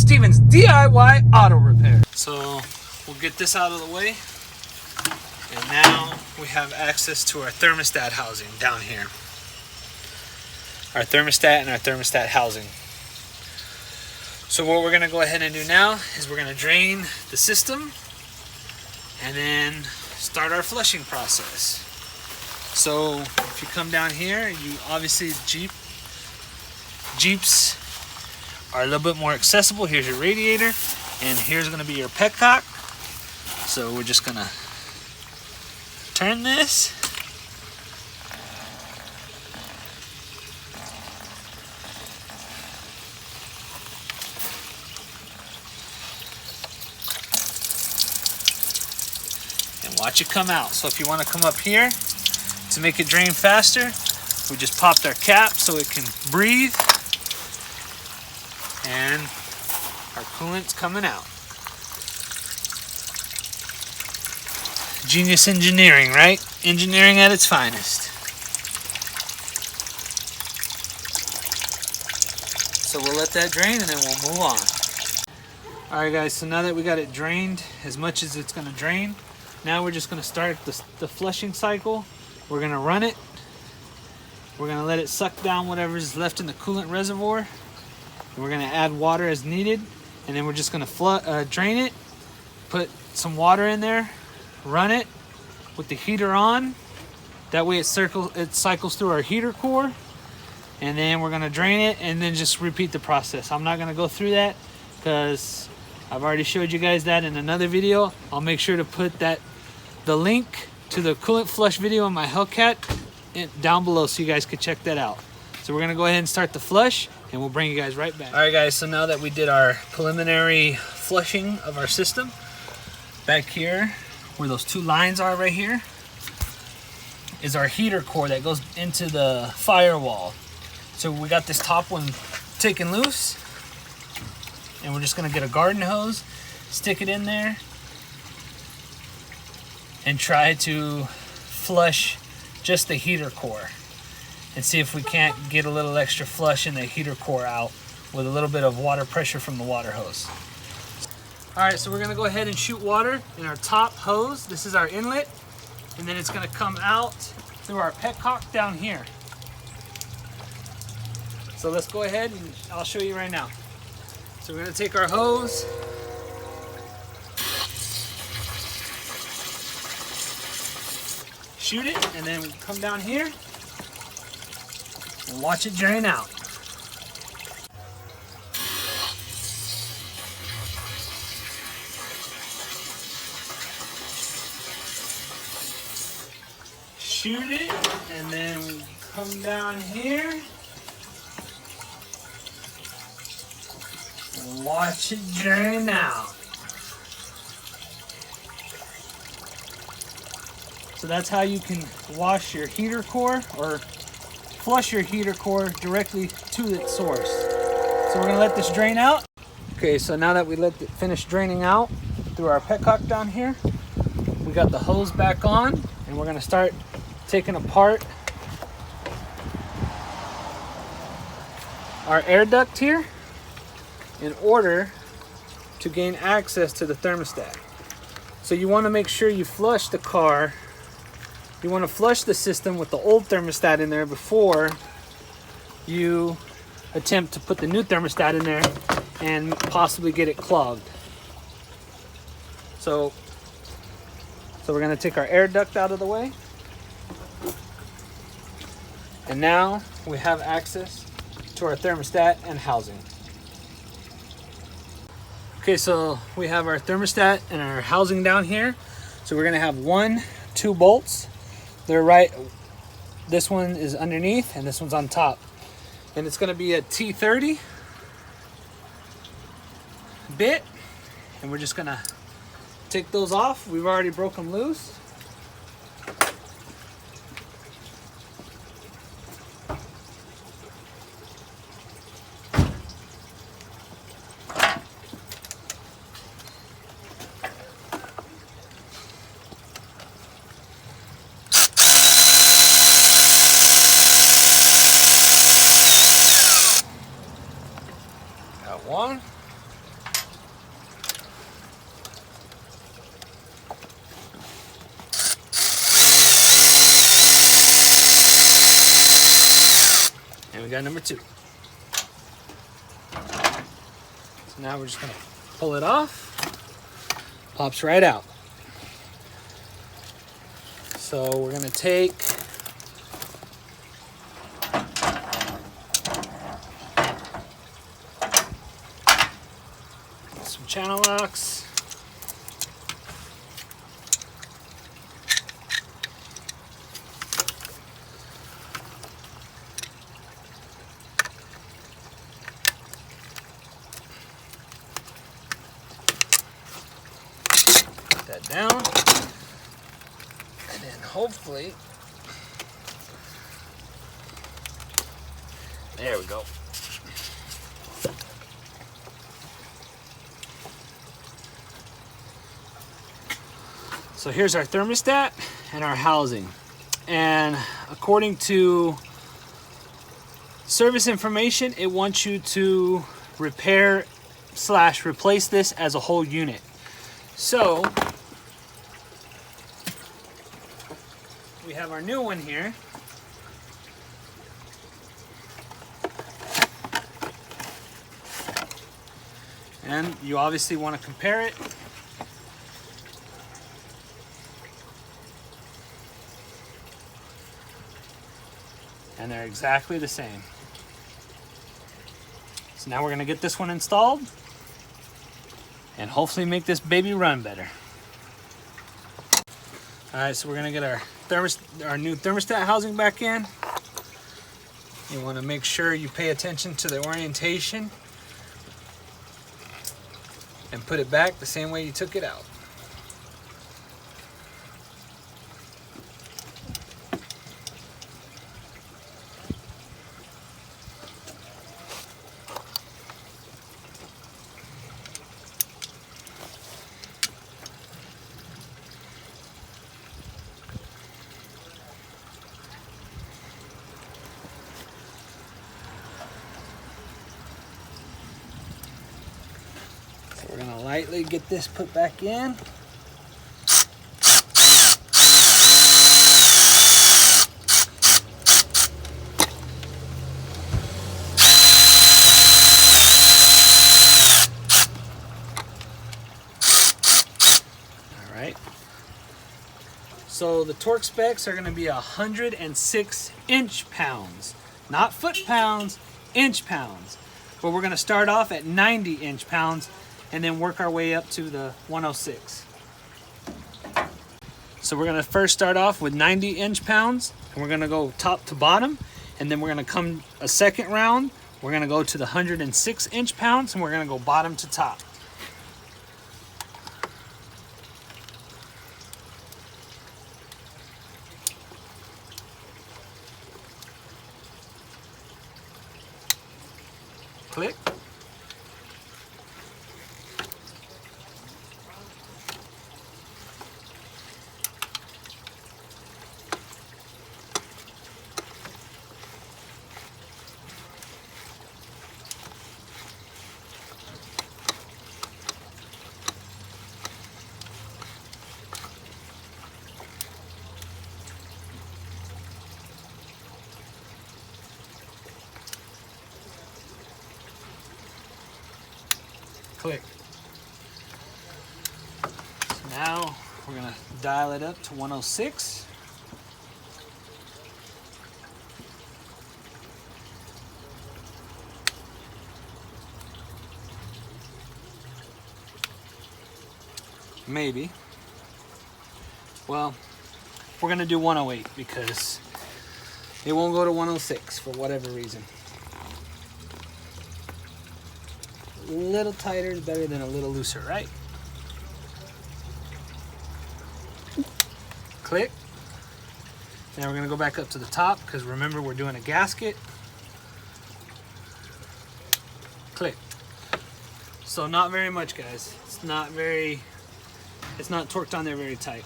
Stevens DIY Auto Repair. So we'll get this out of the way. And now we have access to our thermostat housing down here. Our thermostat and our thermostat housing. So what we're gonna go ahead and do now is we're gonna drain the system and then start our flushing process. So if you come down here, you obviously Jeeps are a little bit more accessible. Here's your radiator, and here's gonna be your petcock. So we're just gonna turn this. And watch it come out. So if you want to come up here to make it drain faster, we just popped our cap so it can breathe. And our coolant's coming out. Genius engineering, right? Engineering at its finest. So we'll let that drain and then we'll move on. Alright guys, so now that we got it drained as much as it's going to drain, now we're just going to start the flushing cycle. We're going to run it. We're going to let it suck down whatever's left in the coolant reservoir. And we're going to add water as needed. And then we're just going to drain it, put some water in there, run it with the heater on. That way it cycles through our heater core. And then we're going to drain it and then just repeat the process. I'm not going to go through that because I've already showed you guys that in another video. I'll make sure to put the link to the coolant flush video on my Hellcat down below so you guys can check that out. So we're gonna go ahead and start the flush and we'll bring you guys right back. All right guys, so now that we did our preliminary flushing of our system, back here where those two lines are right here is our heater core that goes into the firewall. So we got this top one taken loose and we're just gonna get a garden hose, stick it in there and try to flush just the heater core and see if we can't get a little extra flush in the heater core out with a little bit of water pressure from the water hose. All right, so we're gonna go ahead and shoot water in our top hose. This is our inlet, and then it's gonna come out through our petcock down here. So let's go ahead and I'll show you right now. So we're gonna take our hose, shoot it, and then we come down here and watch it drain out. Shoot it, and then we come down here and watch it drain out. So that's how you can wash your heater core or flush your heater core directly to its source. So we're gonna let this drain out. Okay, so now that we let it finish draining out through our petcock down here, we got the hose back on and we're gonna start taking apart our air duct here in order to gain access to the thermostat. So you wanna make sure you flush the car. You want to flush the system with the old thermostat in there before you attempt to put the new thermostat in there and possibly get it clogged. So we're going to take our air duct out of the way. And now we have access to our thermostat and housing. Okay, so we have our thermostat and our housing down here. So we're going to have 2 bolts. They're right, this one is underneath and this one's on top. And it's gonna be a T30 bit. And we're just gonna take those off. We've already broke them loose. Got one. got number 2. So now we're just gonna pull it off. Pops right out. So we're gonna take some channel locks. Put that down. And then hopefully, there we go. So here's our thermostat and our housing. And according to service information, it wants you to repair / replace this as a whole unit. So we have our new one here. And you obviously want to compare it. And they're exactly the same. So now we're going to get this one installed and hopefully make this baby run better. All right, so we're going to get our new thermostat housing back in. You want to make sure you pay attention to the orientation and put it back the same way you took it out. We're going to lightly get this put back in. All right. So the torque specs are going to be 106 inch-pounds, not foot-pounds, inch-pounds. But we're going to start off at 90 inch-pounds and then work our way up to the 106. So we're gonna first start off with 90 inch-pounds, and we're gonna go top to bottom, and then we're gonna come a second round, we're gonna go to the 106 inch-pounds, and we're gonna go bottom to top. Click. Click. So now we're going to dial it up to 106. Maybe. Well, we're going to do 108 because it won't go to 106 for whatever reason. A little tighter is better than a little looser, right? Click. Now we're going to go back up to the top because remember we're doing a gasket. Click. So not very much, guys. It's not torqued on there very tight.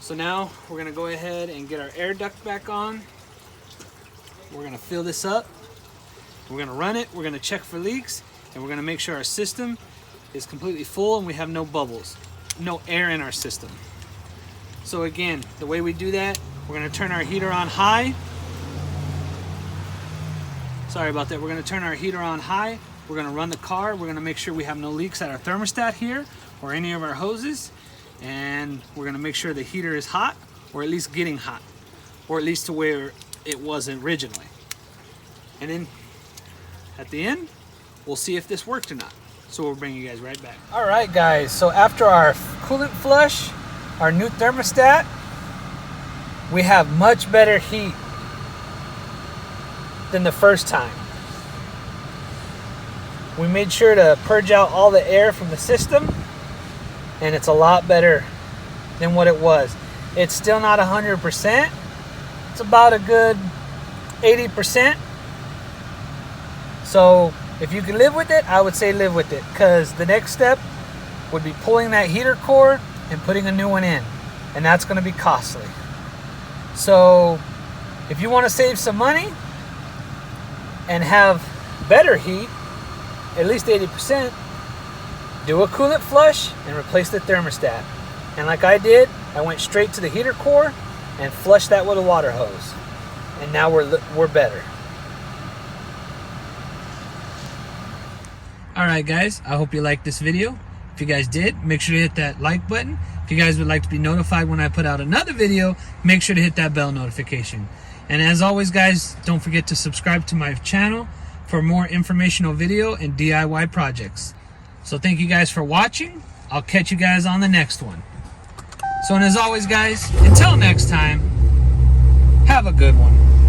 So now we're going to go ahead and get our air duct back on. We're going to fill this up. We're going to run it. We're going to check for leaks. And we're going to make sure our system is completely full and we have no bubbles, no air in our system. So again, the way we do that, we're going to turn our heater on high. Sorry about that. We're gonna turn our heater on high. We're gonna run the car. We're gonna make sure we have no leaks at our thermostat here or any of our hoses. And we're gonna make sure the heater is hot, or at least getting hot, or at least to where it was originally. And then at the end, we'll see if this worked or not. So we'll bring you guys right back. All right, guys, so after our coolant flush, our new thermostat, we have much better heat than the first time. We made sure to purge out all the air from the system, and it's a lot better than what it was. It's still not 100%. It's about a good 80%. So if you can live with it, I would say live with it, because the next step would be pulling that heater cord and putting a new one in, and that's going to be costly. So if you want to save some money and have better heat, at least 80%, do a coolant flush and replace the thermostat. And like I did, I went straight to the heater core and flushed that with a water hose. And now we're better. Alright guys, I hope you liked this video. If you guys did, make sure to hit that like button. If you guys would like to be notified when I put out another video, make sure to hit that bell notification. And as always guys, don't forget to subscribe to my channel for more informational video and DIY projects. So thank you guys for watching. I'll catch you guys on the next one. So, and as always guys, until next time, have a good one.